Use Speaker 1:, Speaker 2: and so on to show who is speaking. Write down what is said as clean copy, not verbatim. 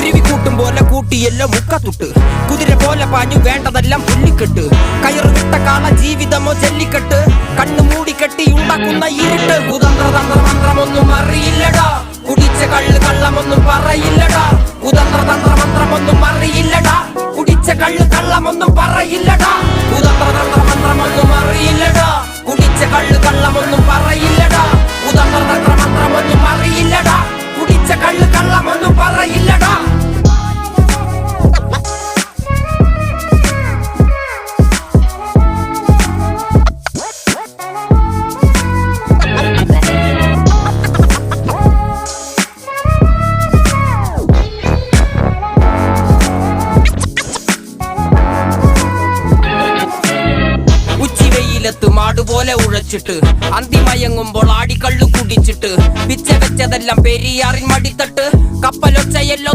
Speaker 1: കുരുവി കൂട്ടും പോലെ കൂട്ടിയെല്ലാം മുക്കത്തുട്ട് കുതിര പോലെ പാഞ്ഞു വേണ്ടതെല്ലാം പുല്ലിക്കെട്ട് കയറ് വിട്ട കാള ജീവിതമോ ജല്ലിക്കെട്ട് കണ്ണു മൂടിക്കെട്ടി ഉണ്ടാക്കുന്ന ഇരുട്ട് കുതന്ത്ര തന്ത്ര മന്ത്രമൊന്നും അറിയില്ലടാ കുടിച്ച കള്ള് കള്ളമൊന്നും പറയില്ലടാ കുതന്ത്ര തന്ത്ര മന്ത്രമൊന്നും അറിയില്ലടാ കുടിച്ച കള്ള് കള്ളമൊന്നും പറയില്ലടാ കുതന്ത്ര തന്ത്ര മന്ത്രമൊന്നും അറിയില്ലടാ കുടിച്ച കള്ള് കള്ളമൊന്നും പറയില്ലടാ കുതന്ത്ര തന്ത്ര മന്ത്രമൊന്നും അറിയില്ലടാ കുടിച്ച കള്ള് കള്ളമൊന്നും പറയില്ലടാ. മാടുപോലെ ഉഴച്ചിട്ട് അന്തിമയങ്ങുമ്പോൾ ആടിക്കള്ളു കുടിച്ചിട്ട് പിച്ച വെച്ചതെല്ലാം പെരിയാറിൻ മടിത്തട്ട് കപ്പലൊച്ചയെല്ലോ